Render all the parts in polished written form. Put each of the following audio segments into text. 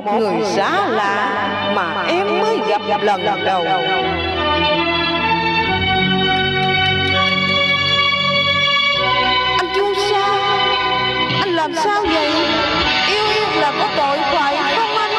một người xa lạ mà em mới gặp lần đầu. Anh Chuông Sa, anh làm sao vậy? Yêu là có tội phải không anh?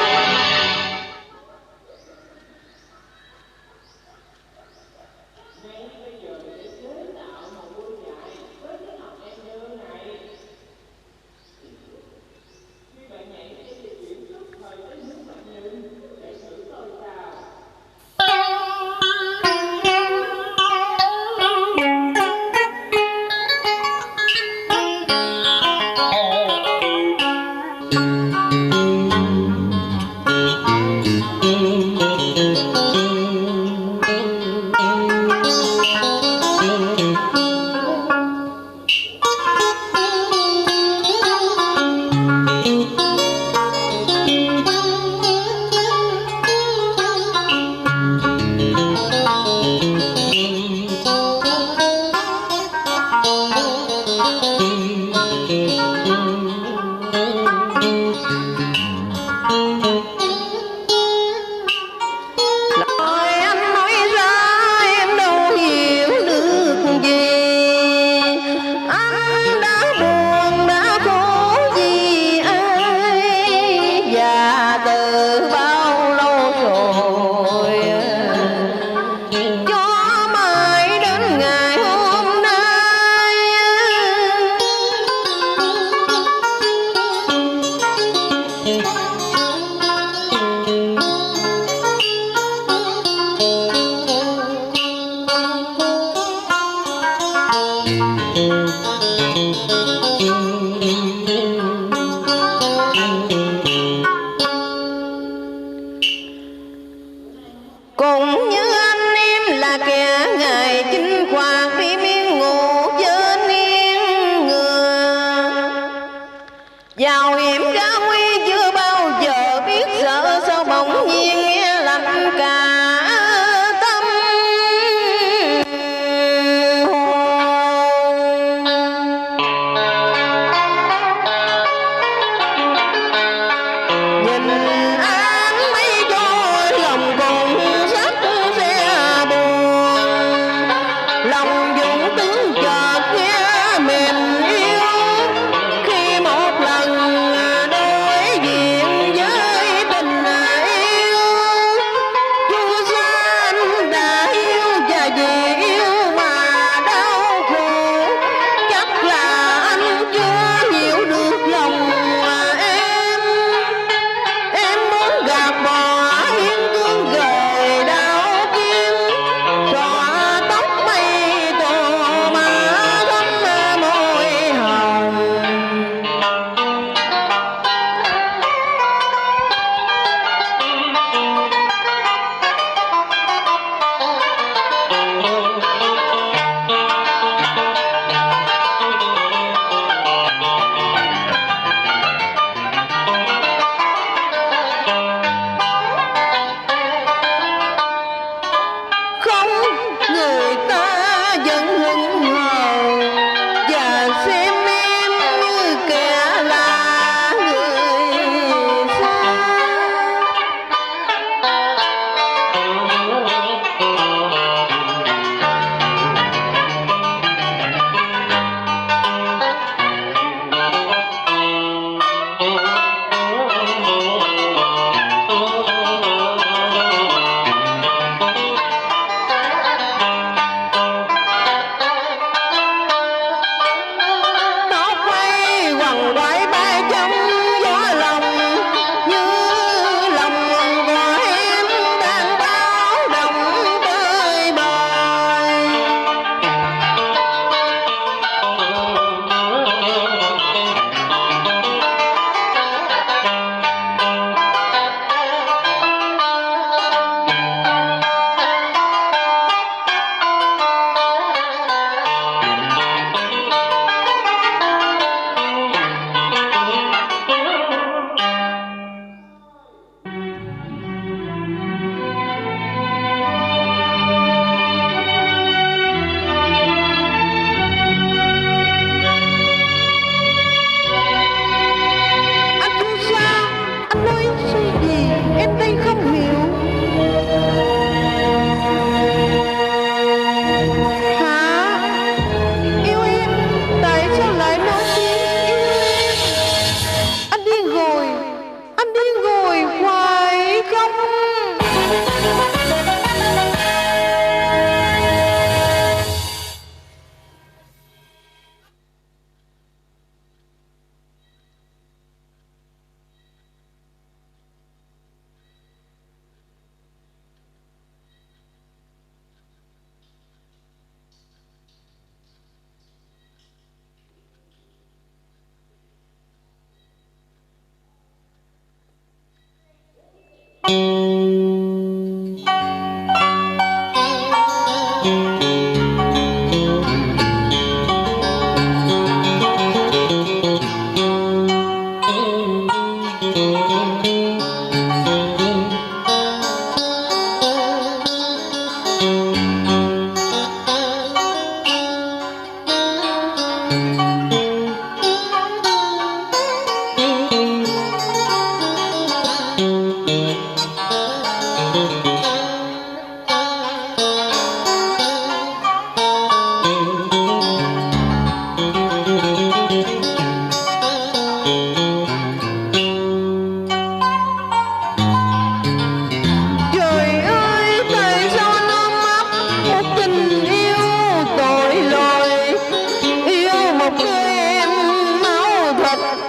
Cũng như anh em là kẻ ngày chinh phạt đi miên ngủ trên yên ngựa, vào hiểm ra nguy chưa bao giờ biết sợ, sao bỗng nhiên nghe lạnh cả tâm hồn. Nhìn anh mấy trôi lòng cùng sắc xe buồn, lòng dũng tướng chợt nghe mềm yếu khi một lần đêm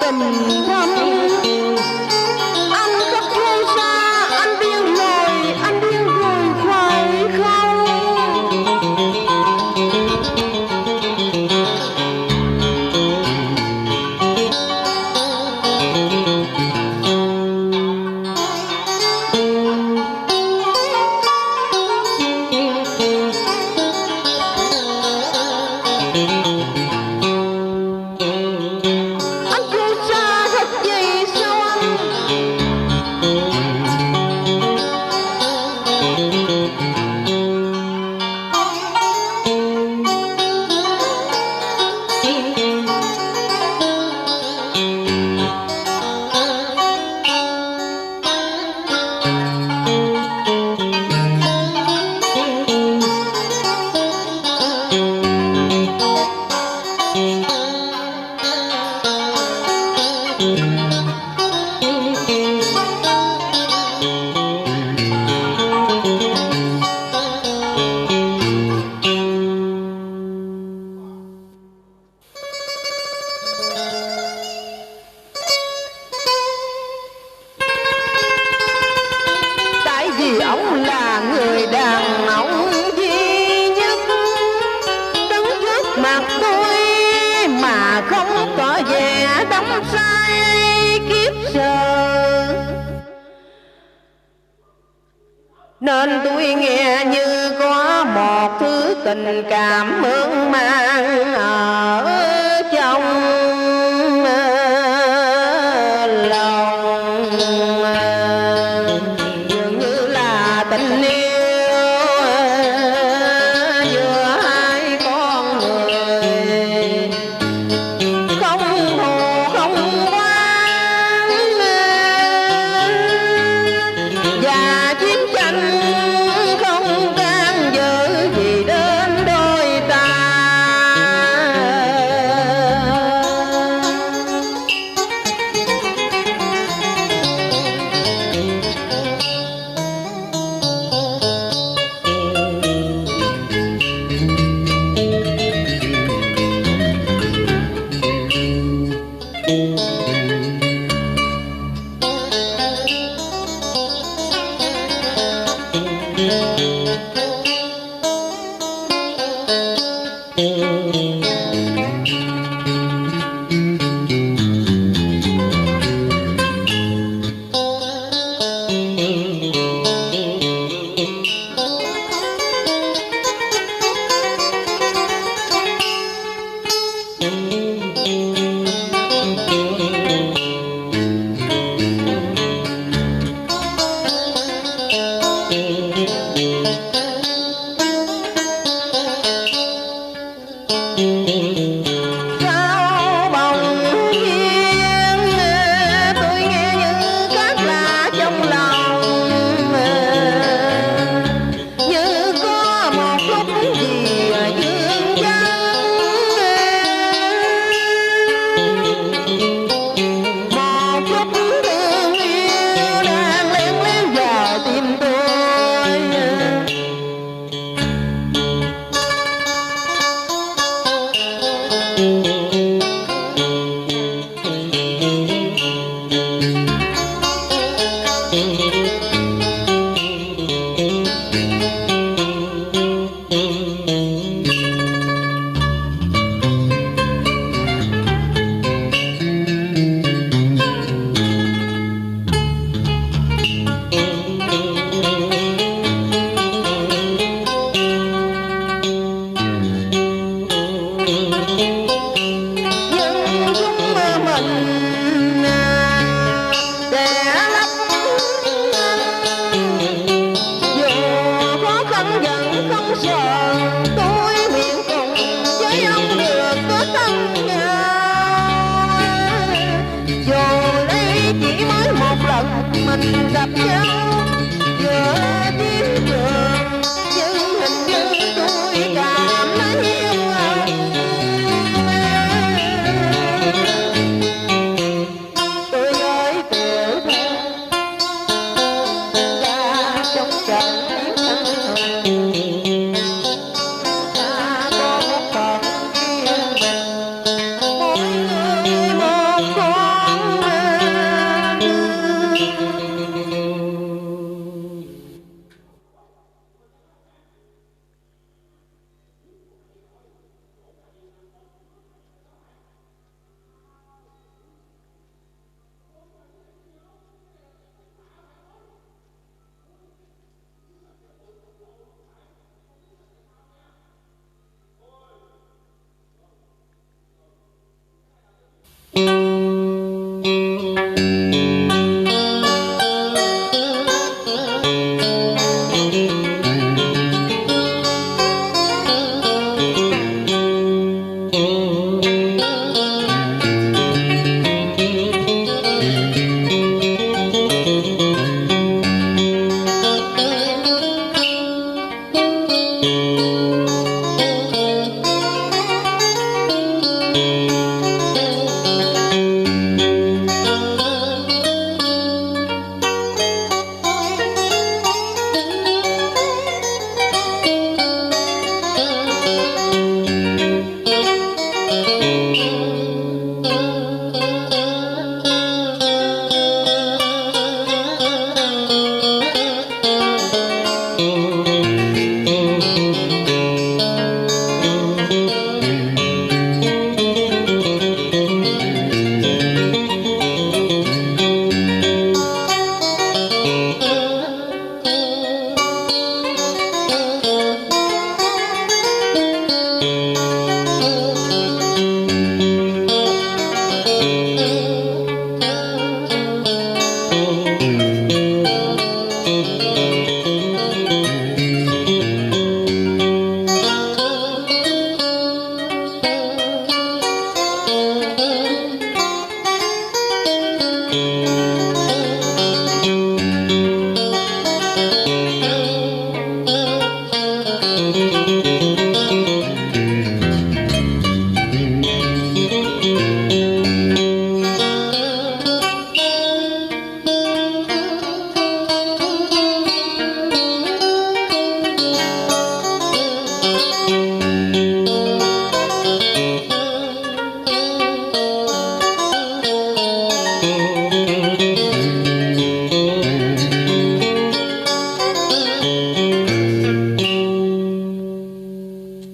tình thâm. Anh khóc vui xa, anh điên rồi phải không? Ông là người đàn ông duy nhất đứng trước mặt tôi mà không có vẻ đắm say kiếp giờ, nên tôi nghe như có một thứ tình cảm mơn man ở trong lòng, dường như là tình yêu giữa hai con người, không thù không oán và chiến tranh không can dự gì đến đôi ta. Sao bồng nhiên tôi nghe như cát lạ trong lòng, như có một lúc gì dương vắng, một lúc thương yêu đang lén lén vào tim tôi. Mình gặp nhau